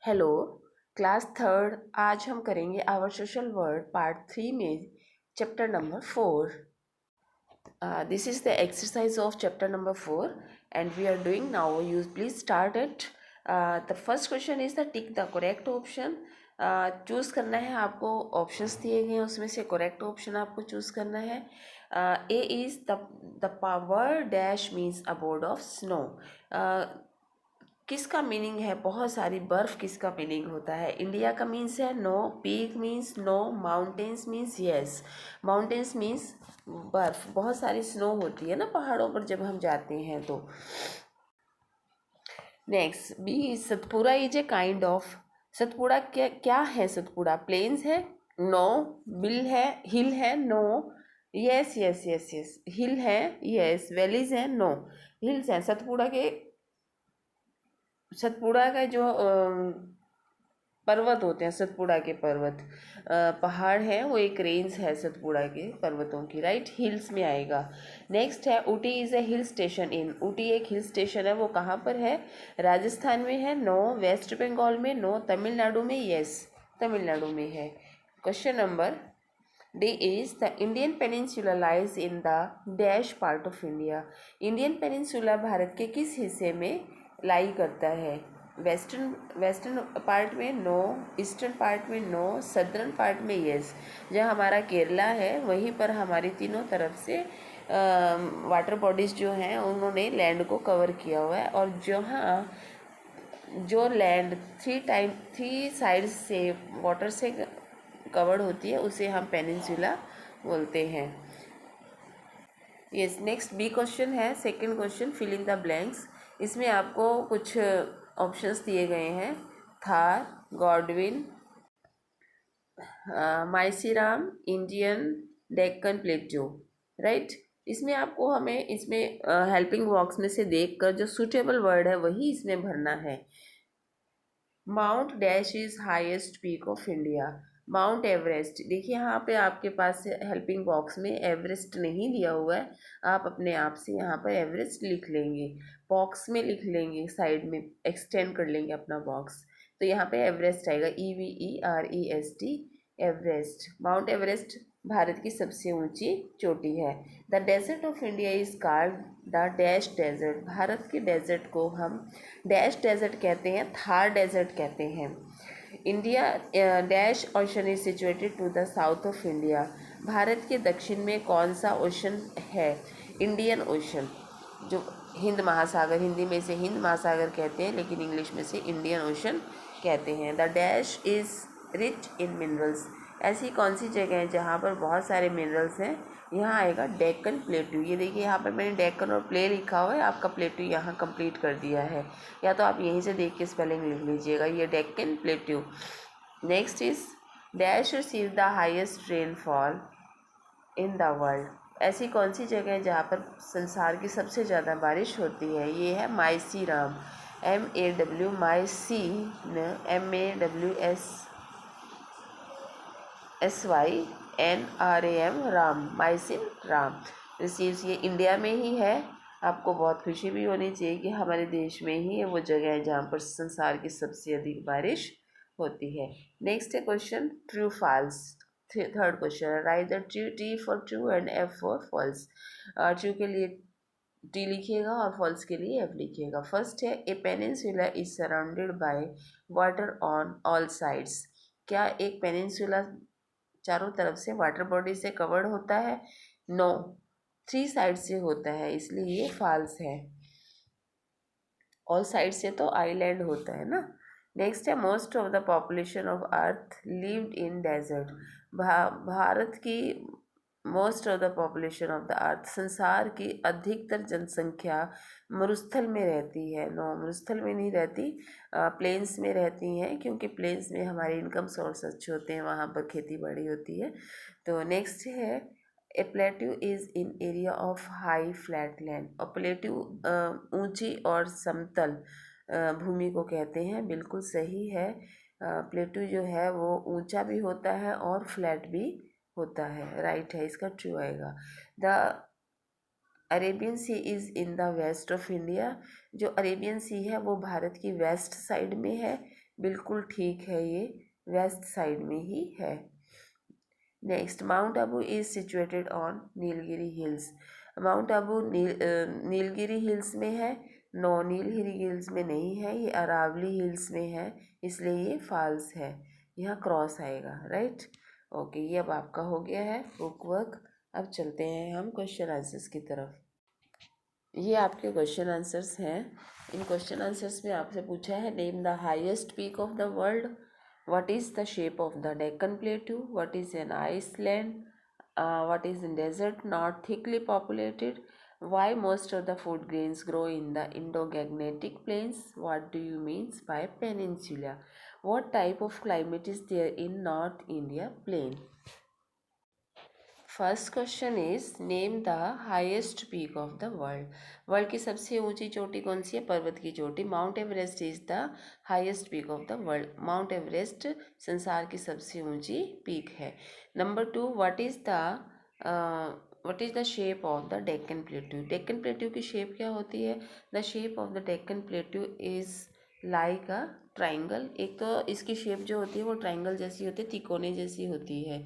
Hello class third. आज हम करेंगे आवर सोशल वर्ड पार्ट 3 में chapter number 4। This is the exercise of chapter number 4 and we are doing now. You please start it. The first question is the tick the correct option. Choose करना है आपको, options दिए गए हैं उसमें से correct option आपको choose करना है। A is the power dash means a board of snow. किसका मीनिंग है बहुत सारी बर्फ़, किसका मीनिंग होता है? इंडिया का मीन्स है no, peak means no, mountains means yes. Mountains means बर्फ़, बहुत सारी स्नो होती है ना पहाड़ों पर जब हम जाते हैं तो। Next B, Satpura is a kind of. Satpura क्या क्या है? सतपुड़ा प्लेन्स है? नो। हिल है? No. Yes yes yes yes, hill है? यस। वैलीज है? नो। हिल्स हैं। सतपुड़ा का जो पर्वत होते हैं, सतपुड़ा के पर्वत पहाड़ है, वो एक रेंज है सतपुड़ा के पर्वतों की, राइट? हिल्स में आएगा। नेक्स्ट है Ooty is a hill station इन। ऊटी एक हिल स्टेशन है, वो कहाँ पर है? राजस्थान में है? नो। वेस्ट बंगाल में? नो। तमिलनाडु में? यस, तमिलनाडु में है। Question number D is the Indian peninsula lies in the dash part of India. Indian peninsula Bharat के किस हिस्से में लाई करता है? वेस्टर्न पार्ट में? नो। ईस्टर्न पार्ट में? नो। सदर्न पार्ट में? यस। जहाँ हमारा केरला है वहीं पर हमारी तीनों तरफ से वाटर बॉडीज़ जो हैं उन्होंने लैंड को कवर किया हुआ है, और जहाँ जो लैंड थ्री साइड्स से वाटर से कवर्ड होती है उसे हम पेनिनसुला बोलते हैं। यस। नेक्स्ट बी क्वेश्चन है, second question, fill in the blanks. इसमें आपको कुछ ऑप्शंस दिए गए हैं। Thar, Godwin, Mawsynram, Indian, Deccan plateau, right? इसमें आपको हमें इसमें हेल्पिंग बॉक्स में से देखकर जो सूटेबल वर्ड है वही इसमें भरना है। Mount dash is highest peak of India. Mount Everest. देखिए यहाँ पे आपके पास हेल्पिंग बॉक्स में एवरेस्ट नहीं दिया हुआ है, आप अपने आप से यहाँ पर एवरेस्ट लिख लेंगे, बॉक्स में लिख लेंगे, साइड में एक्सटेंड कर लेंगे अपना बॉक्स, तो यहाँ पे एवरेस्ट आएगा, EVEREST, Everest. Mount Everest Bharat की सबसे ऊंची चोटी है। The desert of India is called the dash desert. Bharat के डेजर्ट को हम डैश डेजर्ट कहते हैं, थार डेजर्ट कहते हैं। India dash ocean is situated to the south of India. Bharat के दक्षिण में कौन सा ओशन है? इंडियन ओशन, जो हिंद महासागर, हिंदी में इसे हिंद महासागर कहते हैं लेकिन इंग्लिश में से इंडियन ओशन कहते हैं। The dash is rich in minerals. ऐसी कौन सी जगह है जहाँ पर बहुत सारे मिनरल्स हैं? यहाँ आएगा डेक्कन प्लेट्यू। ये देखिए यहाँ पर मैंने डेक्कन और प्ले लिखा हुआ है, आपका प्लेट्यू यहाँ कंप्लीट कर दिया है, या तो आप यहीं से देख के स्पेलिंग लिख लीजिएगा, ये Deccan plateau. Next is dash receive the highest rainfall in the world. ऐसी कौन सी जगह है जहाँ पर संसार की सबसे ज़्यादा बारिश होती है? ये है Mawsynram, MAW, MAWSYNRAM, Ram, Mawsynram receives. ये इंडिया में ही है। आपको बहुत खुशी भी होनी चाहिए कि हमारे देश में ही वो जगह है जहाँ पर संसार की सबसे अधिक बारिश होती है। नेक्स्ट है question true false. Third question, write the T for true and F for false. True के लिए T लिखिएगा और फॉल्स के लिए F लिखिएगा। फर्स्ट है a peninsula is surrounded by water on all sides. क्या एक पेनिनसुला चारों तरफ से वाटर बॉडी से कवर्ड होता है? नो, 3 साइड से होता है, इसलिए ये फॉल्स है। ऑल साइड से तो आइलैंड होता है ना। नेक्स्ट है most of the population of earth lived in desert. Bharat की most of the population of the earth, संसार की अधिकतर जनसंख्या मरुस्थल में रहती है। नो, मरुस्थल में नहीं रहती, प्लेन्स में रहती हैं, क्योंकि प्लेन्स में हमारे इनकम सोर्स अच्छे होते हैं, वहाँ पर खेती बाड़ी होती है। तो नेक्स्ट है a plateau is in area of high flat land. और प्लेट्यू ऊंची और समतल भूमि को कहते हैं, बिल्कुल सही है। प्लेट्यू जो है वो ऊंचा भी होता है और फ्लैट भी होता है, राइट है, इसका ट्रू आएगा। The Arabian sea is in the west of India. जो अरेबियन सी है वो भारत की वेस्ट साइड में है, बिल्कुल ठीक है, ये वेस्ट साइड में ही है। Next, mount Abu is situated on Nilgiri hills. Mount Abu Nilgiri hills में है? नो, नीलगिरी हिल्स में नहीं है, ये अरावली हिल्स में है, इसलिए ये फॉल्स है, यहाँ क्रॉस आएगा, राइट। ओके, ये अब आपका हो गया है बुक वर्क। अब चलते हैं हम क्वेश्चन आंसर्स की तरफ। ये आपके क्वेश्चन आंसर्स हैं। इन क्वेश्चन आंसर्स में आपसे पूछा है, name the highest peak of the world, what is the shape of the Deccan Plateau, what is an Iceland, what is in desert not thickly populated, why most of the food grains grow in the Indo-Gangetic plains, what do you mean by peninsula, what type of climate is there in North India plain. First question is name the highest peak of the world. World की सबसे ऊंची चोटी कौन सी है? पर्वत की चोटी। Mount Everest is the highest peak of the world. Mount Everest संसार की सबसे ऊंची पीक है। Number 2, what is the shape of the Deccan plateau. Deccan plateau की शेप क्या होती है? The shape of the Deccan plateau is like a triangle. एक तो इसकी शेप जो होती है वो ट्राइंगल जैसी होती है, तिकोने जैसी होती है,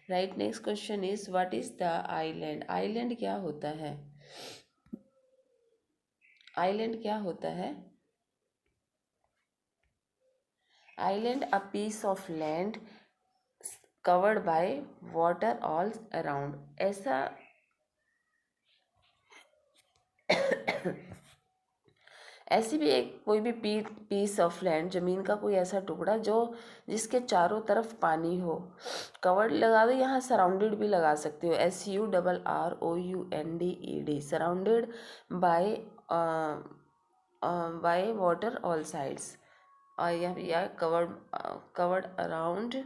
right. Next question is what is the island. Island क्या होता है? आइलैंड क्या होता है? Island a piece of land covered by water all around. ऐसा ऐसी भी एक कोई भी पीस ऑफ लैंड, जमीन का कोई ऐसा टुकड़ा जो जिसके चारों तरफ पानी हो। कवर्ड लगा दो, यहाँ सराउंडेड भी लगा सकते हो, SURROUNDED, surrounded by by water all sides, या covered around,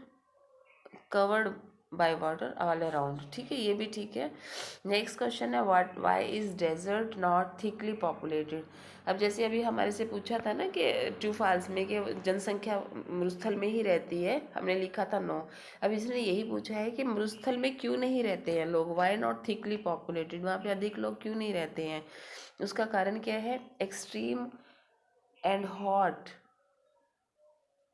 covered by water all around. ठीक है, ये भी ठीक है। नेक्स्ट क्वेश्चन है what why is desert not thickly populated. अब जैसे अभी हमारे से पूछा था ना कि ट्रू फॉल्स में कि जनसंख्या मरुस्थल में ही रहती है, हमने लिखा था नो। अब इसने यही पूछा है कि मरुस्थल में क्यों नहीं रहते हैं लोग, वाई नॉट थिकली पॉपुलेटेड, वहाँ पे अधिक लोग क्यों नहीं रहते हैं। उसका कारण क्या है? Extreme and hot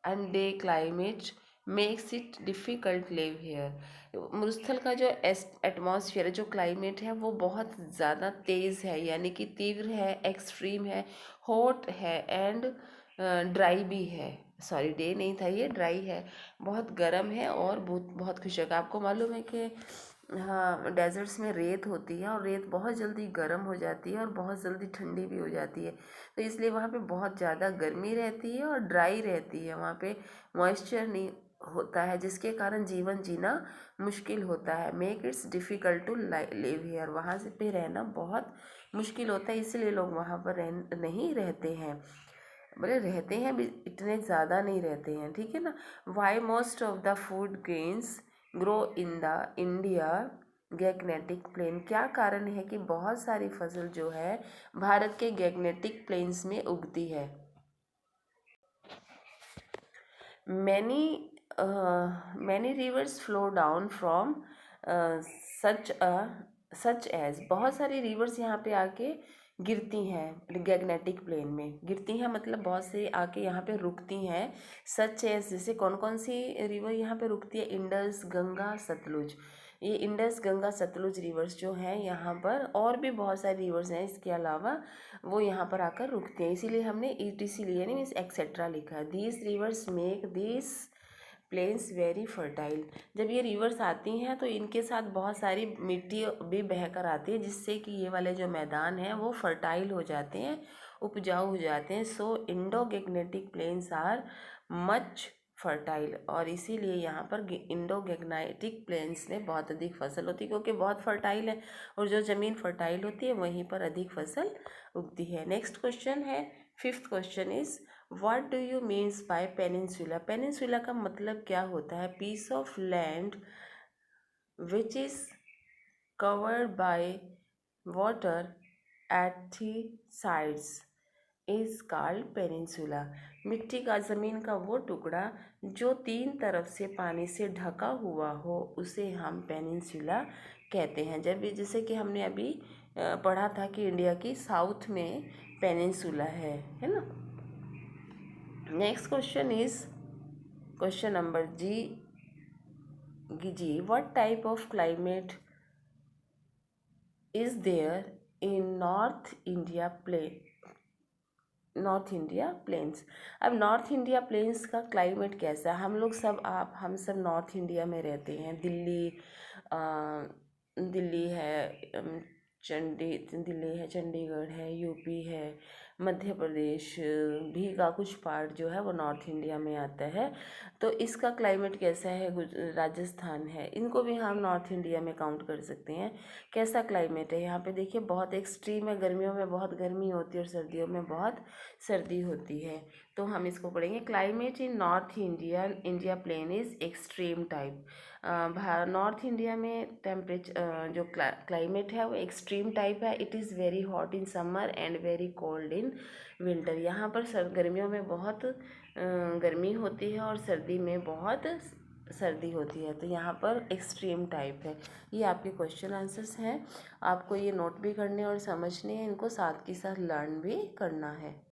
and day climate makes it difficult live here. मरुस्थल का जो एटमॉस्फेयर, जो क्लाइमेट है वो बहुत ज़्यादा तेज़ है, यानी कि तीव्र है, एक्सट्रीम है, हॉट है एंड ड्राई भी है। सॉरी, डे नहीं था, ये ड्राई है, बहुत गर्म है और बहुत बहुत खुशक। आपको मालूम है कि हाँ, डेजर्ट्स में रेत होती है और रेत बहुत जल्दी गर्म हो जाती है और बहुत जल्दी ठंडी भी हो जाती है, तो इसलिए वहाँ पे बहुत ज़्यादा गर्मी रहती है और ड्राई रहती है, वहाँ पे मॉइस्चर नहीं होता है, जिसके कारण जीवन जीना मुश्किल होता है। Make it's difficult to live here, वहाँ से पे रहना बहुत मुश्किल होता है, इसलिए लोग वहाँ पर नहीं रहते हैं। बोले रहते हैं भी, इतने ज़्यादा नहीं रहते हैं, ठीक है ना। Why most of the food grains grow in the India Gangetic plain. क्या कारण है कि बहुत सारी फसल जो है भारत के गैग्नेटिक प्लेन्स में उगती है। Many many rivers flow down from such such edge, बहुत सारी रिवर्स यहाँ पे आके गिरती हैं, गैग्नेटिक प्लेन में गिरती हैं, मतलब बहुत से आके यहाँ पे रुकती हैं। सच एज, जैसे कौन कौन सी रिवर यहाँ पे रुकती है? इंडस, गंगा, सतलुज। ये इंडस, गंगा, सतलुज रिवर्स जो हैं यहाँ पर, और भी बहुत सारी रिवर्स हैं इसके अलावा, वो यहाँ पर आकर रुकते हैं, इसीलिए हमने ETC लिया नहीं, मीन्स एक्सेट्रा लिखा है। These rivers make this plains very fertile. जब ये रिवर्स आती हैं तो इनके साथ बहुत सारी मिट्टी भी बहकर आती है, जिससे कि ये वाले जो मैदान हैं वो फर्टाइल हो जाते हैं, उपजाऊ हो जाते हैं। So Indo Gangetic plains are much fertile, और इसीलिए यहाँ पर इंडो गैग्नेटिक प्लेन्स में बहुत अधिक फसल होती है, क्योंकि बहुत फर्टाइल है, और जो ज़मीन फर्टाइल होती है वहीं पर अधिक फसल उगती है। नेक्स्ट क्वेश्चन है, fifth question is what do you means by peninsula. Peninsula का मतलब क्या होता है? Piece of land which is covered by water at three sides is called peninsula. मिट्टी का, ज़मीन का वो टुकड़ा जो तीन तरफ से पानी से ढका हुआ हो, उसे हम पेनिनसुला कहते हैं। जब जैसे कि हमने अभी पढ़ा था कि इंडिया की साउथ में पेनिनसुला है ना। Next question is question number G, what type of climate is there in north India plains. अब नॉर्थ इंडिया प्लेन्स का क्लाइमेट कैसा है? हम सब नॉर्थ इंडिया में रहते हैं। दिल्ली है, दिल्ली है, चंडीगढ़ है, यूपी है, मध्य प्रदेश भी का कुछ पार्ट जो है वो नॉर्थ इंडिया में आता है। तो इसका क्लाइमेट कैसा है? राजस्थान है, इनको भी हम नॉर्थ इंडिया में काउंट कर सकते हैं। कैसा क्लाइमेट है यहाँ पे? देखिए बहुत एक्सट्रीम है, गर्मियों में बहुत गर्मी होती है और सर्दियों में बहुत सर्दी होती है। तो हम इसको पढ़ेंगे, climate in India plain is extreme type. North India में टेम्परेचर जो क्लाइमेट है वो एक्सट्रीम टाइप है। It is very hot in summer and very cold in winter. यहाँ पर गर्मियों में बहुत गर्मी होती है और सर्दी में बहुत सर्दी होती है। तो यहाँ पर एक्सट्रीम टाइप है। ये आपके क्वेश्चन आंसर्स हैं। आपको ये नोट भी करने और समझने हैं, इनको साथ के साथ लर्न भी करना है।